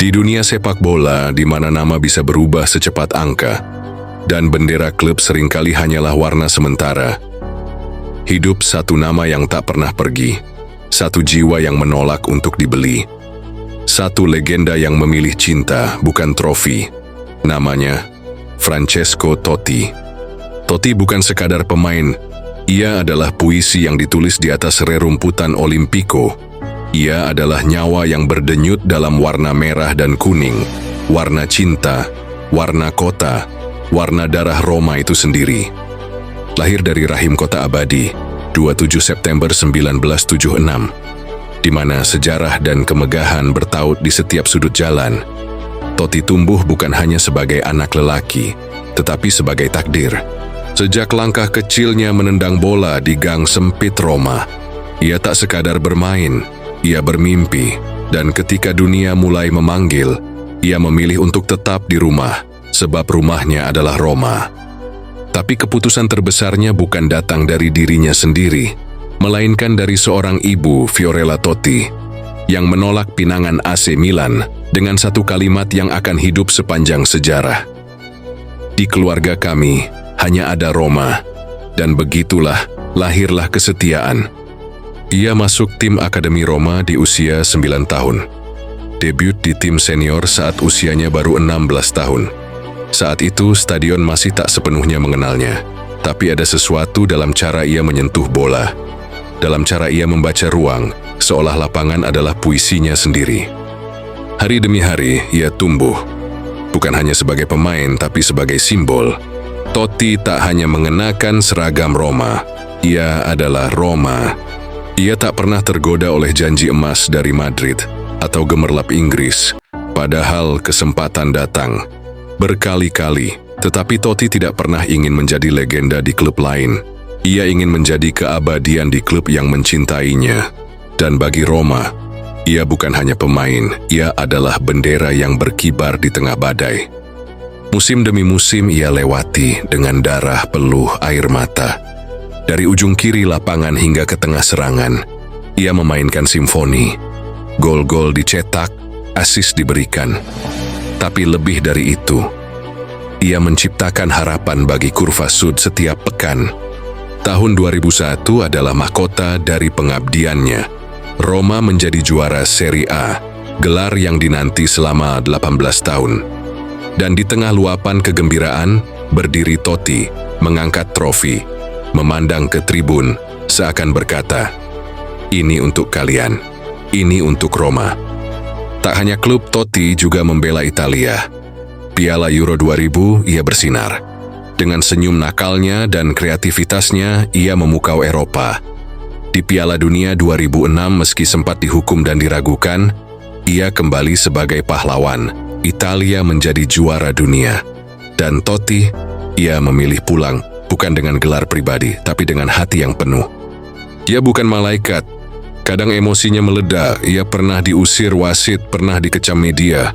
Di dunia sepak bola, di mana nama bisa berubah secepat angka, dan bendera klub seringkali hanyalah warna sementara, hidup satu nama yang tak pernah pergi, satu jiwa yang menolak untuk dibeli, satu legenda yang memilih cinta, bukan trofi. Namanya Francesco Totti. Totti bukan sekadar pemain, ia adalah puisi yang ditulis di atas rerumputan Olimpico. Ia adalah nyawa yang berdenyut dalam warna merah dan kuning, warna cinta, warna kota, warna darah Roma itu sendiri. Lahir dari rahim kota abadi, 27 September 1976, di mana sejarah dan kemegahan bertaut di setiap sudut jalan. Totti tumbuh bukan hanya sebagai anak lelaki, tetapi sebagai takdir. Sejak langkah kecilnya menendang bola di gang sempit Roma, ia tak sekadar bermain, ia bermimpi, dan ketika dunia mulai memanggil, ia memilih untuk tetap di rumah, sebab rumahnya adalah Roma. Tapi keputusan terbesarnya bukan datang dari dirinya sendiri, melainkan dari seorang ibu, Fiorella Totti, yang menolak pinangan AC Milan dengan satu kalimat yang akan hidup sepanjang sejarah. Di keluarga kami hanya ada Roma, dan begitulah lahirlah kesetiaan. Ia masuk tim Akademi Roma di usia 9 tahun. Debut di tim senior saat usianya baru 16 tahun. Saat itu stadion masih tak sepenuhnya mengenalnya, tapi ada sesuatu dalam cara ia menyentuh bola, dalam cara ia membaca ruang, seolah lapangan adalah puisinya sendiri. Hari demi hari ia tumbuh, bukan hanya sebagai pemain tapi sebagai simbol. Totti tak hanya mengenakan seragam Roma, ia adalah Roma. Ia tak pernah tergoda oleh janji emas dari Madrid atau gemerlap Inggris, padahal kesempatan datang berkali-kali. Tetapi Totti tidak pernah ingin menjadi legenda di klub lain. Ia ingin menjadi keabadian di klub yang mencintainya. Dan bagi Roma, ia bukan hanya pemain, ia adalah bendera yang berkibar di tengah badai. Musim demi musim ia lewati dengan darah, peluh, air mata. Dari ujung kiri lapangan hingga ke tengah serangan, ia memainkan simfoni. Gol-gol dicetak, asis diberikan. Tapi lebih dari itu, ia menciptakan harapan bagi Kurva Sud setiap pekan. Tahun 2001 adalah mahkota dari pengabdiannya. Roma menjadi juara Serie A, gelar yang dinanti selama 18 tahun. Dan di tengah luapan kegembiraan, berdiri Totti, mengangkat trofi, memandang ke tribun, seakan berkata, "Ini untuk kalian, ini untuk Roma." Tak hanya klub, Totti juga membela Italia. Piala Euro 2000 ia bersinar. Dengan senyum nakalnya dan kreativitasnya, ia memukau Eropa. Di Piala Dunia 2006 meski sempat dihukum dan diragukan, ia kembali sebagai pahlawan. Italia menjadi juara dunia. Dan Totti, ia memilih pulang, bukan dengan gelar pribadi, tapi dengan hati yang penuh. Ia bukan malaikat. Kadang emosinya meledak, ia pernah diusir wasit, pernah dikecam media.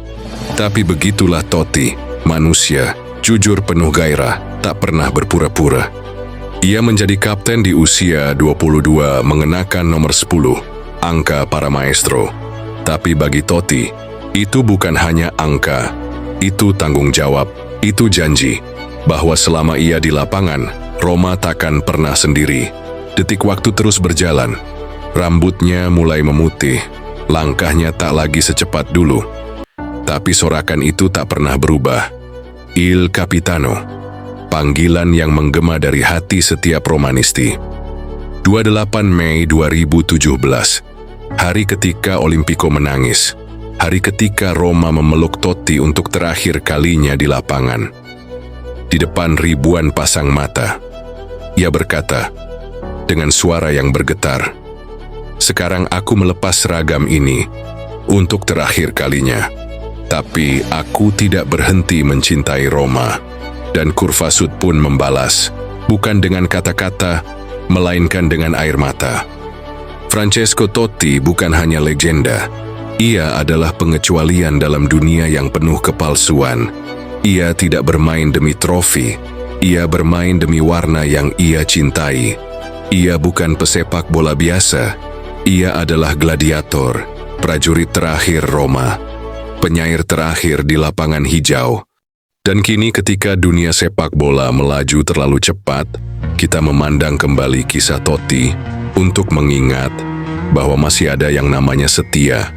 Tapi begitulah Totti, manusia, jujur penuh gairah, tak pernah berpura-pura. Ia menjadi kapten di usia 22, mengenakan nomor 10, angka para maestro. Tapi bagi Totti, itu bukan hanya angka, itu tanggung jawab, itu janji, bahwa selama ia di lapangan, Roma takkan pernah sendiri. Detik waktu terus berjalan. Rambutnya mulai memutih, langkahnya tak lagi secepat dulu. Tapi sorakan itu tak pernah berubah. Il Capitano, panggilan yang menggema dari hati setiap Romanisti. 28 Mei 2017, hari ketika Olimpico menangis. Hari ketika Roma memeluk Totti untuk terakhir kalinya di lapangan. Di depan ribuan pasang mata, ia berkata, dengan suara yang bergetar, "Sekarang aku melepas seragam ini untuk terakhir kalinya. Tapi aku tidak berhenti mencintai Roma." Dan Kurva Sud pun membalas, bukan dengan kata-kata, melainkan dengan air mata. Francesco Totti bukan hanya legenda, ia adalah pengecualian dalam dunia yang penuh kepalsuan. Ia tidak bermain demi trofi, ia bermain demi warna yang ia cintai. Ia bukan pesepak bola biasa, ia adalah gladiator, prajurit terakhir Roma. penyair terakhir di lapangan hijau. Dan kini ketika dunia sepak bola melaju terlalu cepat, kita memandang kembali kisah Totti untuk mengingat bahwa masih ada yang namanya setia.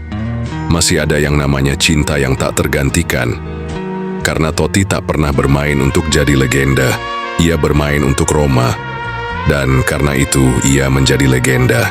Masih ada yang namanya cinta yang tak tergantikan. Karena Totti tak pernah bermain untuk jadi legenda, ia bermain untuk Roma. Dan karena itu ia menjadi legenda.